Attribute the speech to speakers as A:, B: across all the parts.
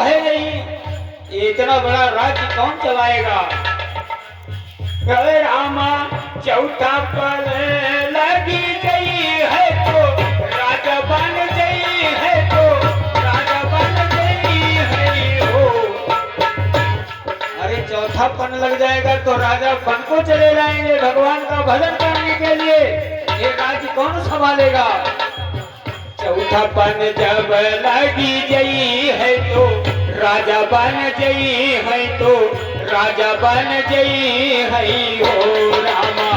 A: है नहीं, इतना बड़ा राज्य कौन चलाएगा। रामा चौथा पल लगी गई है तो राजा बन गई है, तो राजा बन गई है हो। अरे चौथा पन लग जाएगा तो राजा बन को चले जाएंगे भगवान का भजन करने के लिए, ये राज्य कौन संभालेगा। चौथा पन जब लगी गई है तो राजा बन गई है, तो राजा बन गई है हो। रामा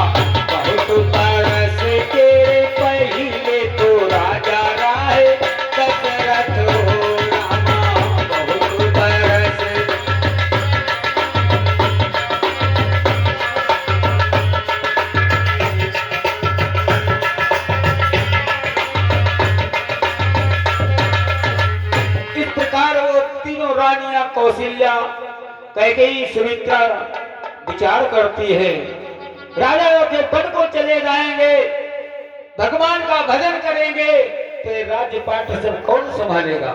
A: बहुत बरस के पहले तो राजा रहे दशरथ हो। रामा बहुत बरस। इस प्रकार वो तीनों रानियां कौशल्या, कैकेयी, सुमित्रा विचार करती है राजा के पद को चले जाएंगे, भगवान का भजन करेंगे तो ये राज्यपाट सब कौन संभालेगा।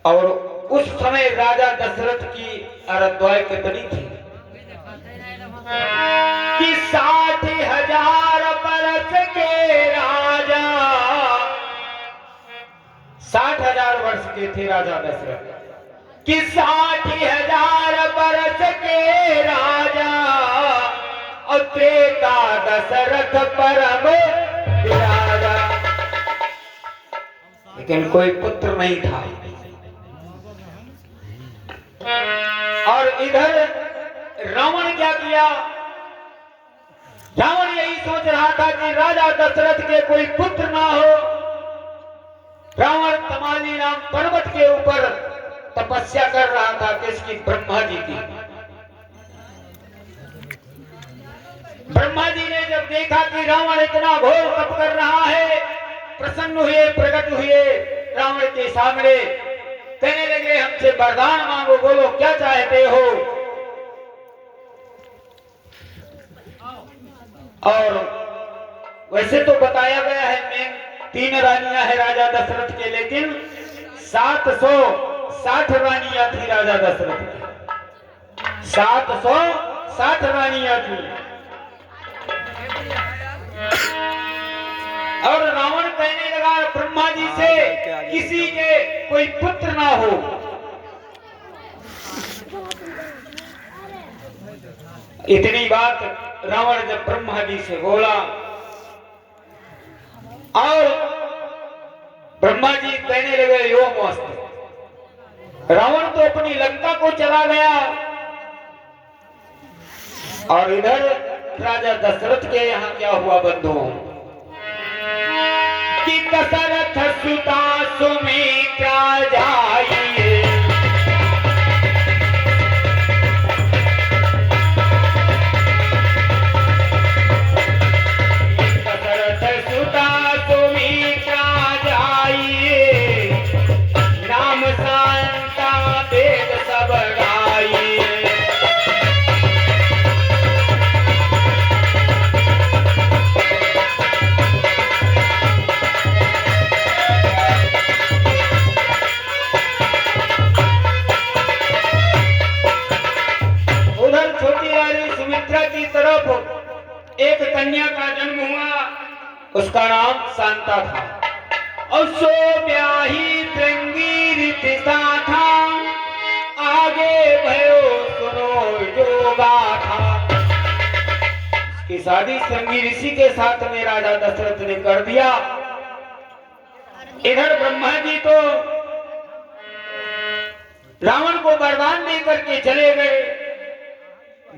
A: और उस समय राजा दशरथ की अरद्वाय कितनी थी कि 60,000 बरस के राजा, 60,000 वर्ष के थे राजा दशरथ कि 60,000 बरस के राजा, और त्रेता दशरथ परम विराजा। लेकिन कोई पुत्र नहीं था। और इधर रावण क्या किया, रावण यही सोच रहा था कि राजा दशरथ के कोई पुत्र ना हो। रावण तमाली नाम पर्वत के ऊपर तपस्या कर रहा था, किसकी, ब्रह्मा जी की। ब्रह्मा जी ने जब देखा कि रावण इतना घोर तप कर रहा है, प्रसन्न हुए, प्रकट हुए रावण के सामने, कहने लगे हमसे वरदान मांगो, बोलो क्या चाहते हो। और वैसे तो बताया गया है मैं 3 रानियां है राजा दशरथ के, लेकिन 760 रानियां थी राजा दशरथ की, 760 रानियां थी। और रावण कहने लगा ब्रह्मा जी से किसी के कोई पुत्र ना हो। इतनी बात रावण जब ब्रह्मा जी से बोला, और ब्रह्मा जी कहने लगे यो मस्त। रावण तो अपनी लंका को चला गया, और इधर राजा दशरथ के यहाँ क्या हुआ बंधुओं कि दशरथ सुता सुमित्रा जाइए, एक कन्या का जन्म हुआ, उसका नाम शांता था। और सो ब्याही श्रृंगी रीतिसा था, आगे भयो सुनो जो गाथा। इसकी शादी श्रृंगी ऋषि के साथ में राजा दशरथ ने कर दिया। इधर ब्रह्मा जी तो रावण को वरदान देकर के चले गए।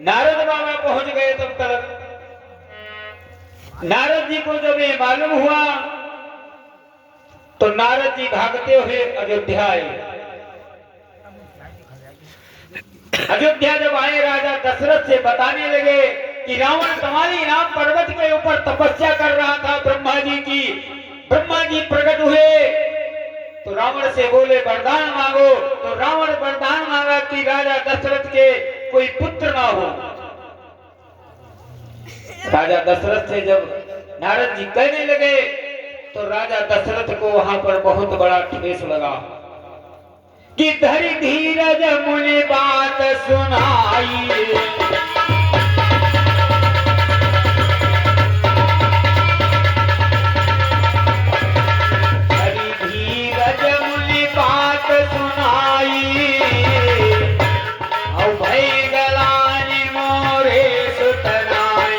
A: नारद बाबा पहुंच गए तब तक। नारद जी को जब ये मालूम हुआ तो नारद जी भागते हुए अयोध्या आए। अयोध्या जब आए राजा दशरथ से बताने लगे कि रावण तुम्हारी नाम पर्वत के ऊपर तपस्या कर रहा था ब्रह्मा जी की। ब्रह्मा जी प्रकट हुए तो रावण से बोले वरदान मांगो। तो रावण वरदान मांगा कि राजा दशरथ के कोई पुत्र ना हो। राजा दशरथ से जब नारद जी कहने लगे तो राजा दशरथ को वहां पर बहुत बड़ा ठेस लगा। कि धरि धीरज मुनि बात सुनाई। धरि धीरज मुनि बात सुनाई, औ भई गलानि मोरे सुतनाई।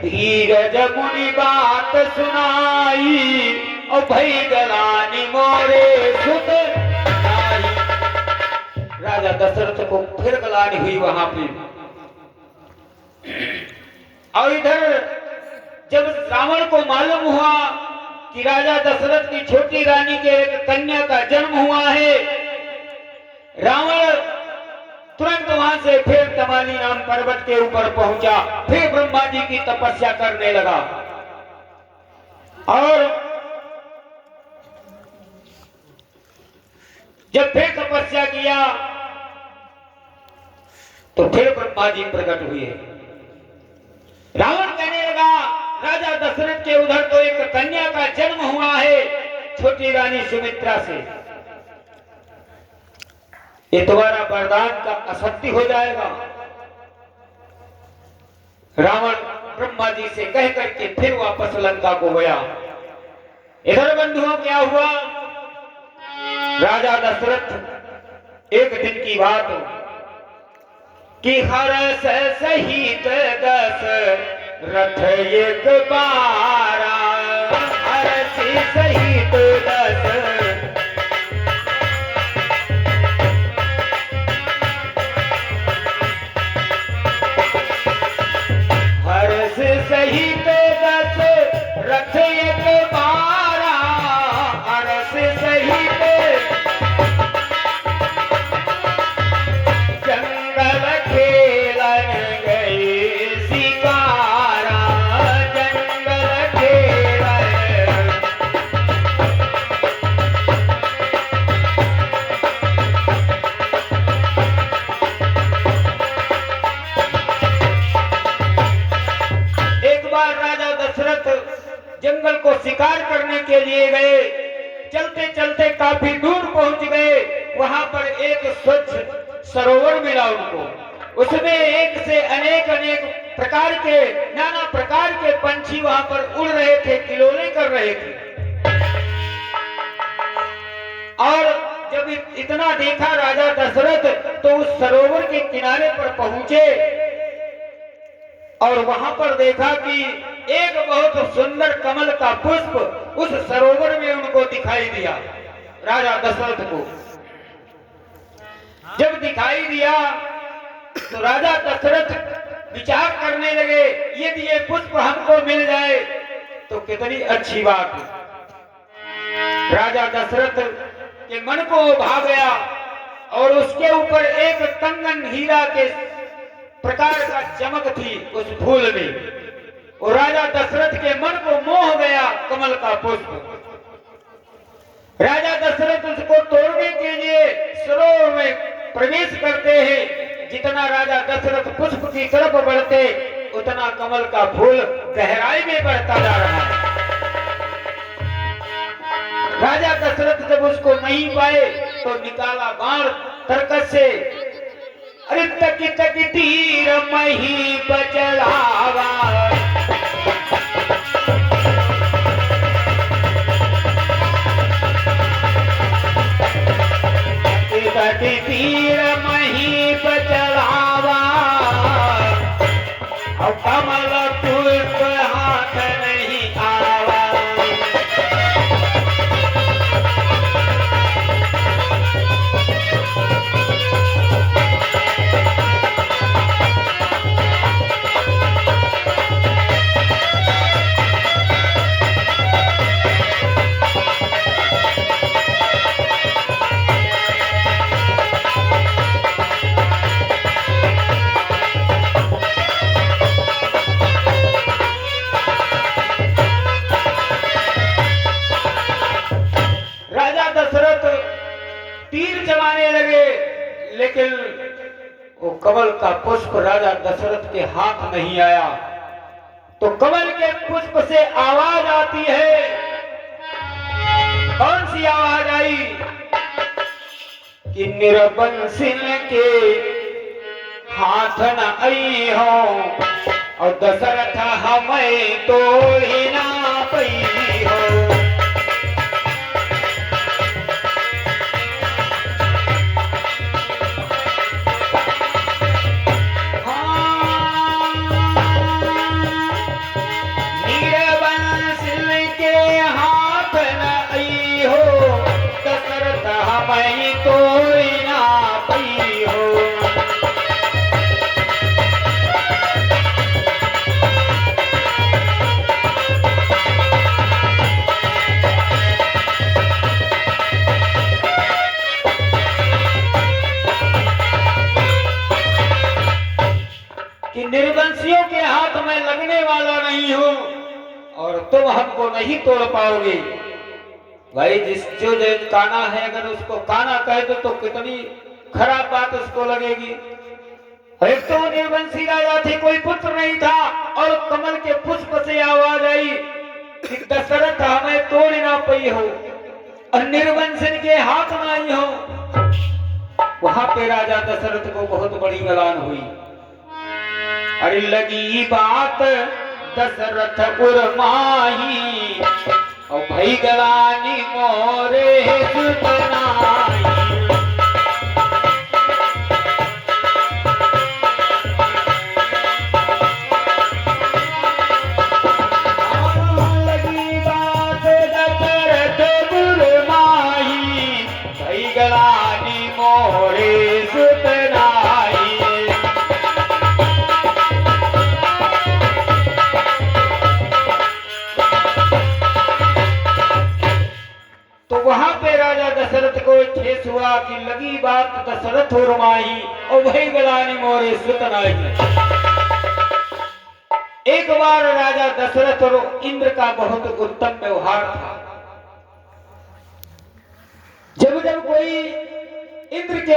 A: धीरज मुनि बात सुनाई, और भई गलानि मोरे सुत नाई। राजा दशरथ को फिर गलानि हुई वहां पे। और इधर जब रावण को मालूम हुआ कि राजा दशरथ की छोटी रानी के एक कन्या का जन्म हुआ है, रावण तुरंत वहां से फिर तमाली नाम पर्वत के ऊपर पहुंचा, फिर ब्रह्मा जी की तपस्या करने लगा। और जब फिर तपस्या किया तो फिर ब्रह्मा जी प्रकट हुए। रावण कहने लगा, राजा दशरथ के उधर तो एक कन्या का जन्म हुआ है छोटी रानी सुमित्रा से, ये तुम्हारा वरदान का असत्य हो जाएगा। रावण ब्रह्मा जी से कह करके फिर वापस लंका को गया। इधर बंधुओं क्या हुआ, राजा दशरथ एक दिन की बात कि हर्ष सहित दशरथ एक बारा, हर्ष सहित दशरथ सहित दशरथ एक बारा, हर्ष सहित जंगल खेलन गए शिकारा, जंगल खेलन। जंगल को शिकार करने के लिए गए, चलते चलते काफी दूर पहुंच गए। वहां पर एक स्वच्छ सरोवर मिला उनको, उसमें एक से अनेक अनेक प्रकार के नाना प्रकार के पंछी वहां पर उड़ रहे थे, किलोले कर रहे थे। और जब इतना देखा राजा दशरथ तो उस सरोवर के किनारे पर पहुंचे और वहां पर देखा कि एक बहुत सुंदर कमल का पुष्प उस सरोवर में उनको दिखाई दिया। राजा दशरथ को जब दिखाई दिया तो राजा दशरथ विचार करने लगे, यदि ये पुष्प हमको मिल जाए तो कितनी अच्छी बात है। राजा दशरथ के मन को भा गया और उसके ऊपर एक कंगन हीरा के प्रकार का चमक थी उस फूल में, और राजा दशरथ के मन को मोह गया कमल का पुष्प। राजा दशरथ उसको तोड़ने के लिए सरोवर में प्रवेश करते हैं। जितना राजा दशरथ पुष्प की तरफ बढ़ते उतना कमल का फूल गहराई में बढ़ता जा रहा है। राजा दशरथ जब उसको नहीं पाए तो निकाला बाण तरकस से, अरे तकी तकी तीर मही बचलावा, तकी तीर मही बचलावा, और कमल पुष्प हाथ नहीं आवा। तीर चलाने लगे, लेकिन वो कमल का पुष्प राजा दशरथ के हाथ नहीं आया। तो कमल के पुष्प से आवाज आती है। कौन सी आवाज आई? कि निरबंसिल के हाथ न आई हो और दशरथ हमें तो ही ना पई हो। तो ना पई हो। कि निर्वंशियों के हाथ में लगने वाला नहीं हूं और तुम हमको नहीं तोड़ पाओगे। भाई जो काना है, अगर उसको काना कह दो तो कितनी खराब बात उसको लगेगी। एक तो निर्वंशी राजा थे, कोई पुत्र नहीं था, और कमल के पुष्प से आवाज आई कि दशरथ हमें तोड़ ना पई हो और निर्वंशन के हाथ में आई हो। वहां पे राजा दशरथ को बहुत बड़ी गलान हुई। अरे लगी बात दशरथ उर्माही और भई गलानी मोरे सुतनाई। लगी बात दशरथ उर्माही भई गलानी मोरे सुतनाई। तो वहां पे राजा दशरथ को ठेस हुआ कि लगी बात दशरथ उर्माही और वही गलानी मोरे सुतनाई। एक बार राजा दशरथ और इंद्र का बहुत उत्तम व्यवहार था। जब जब कोई इंद्र के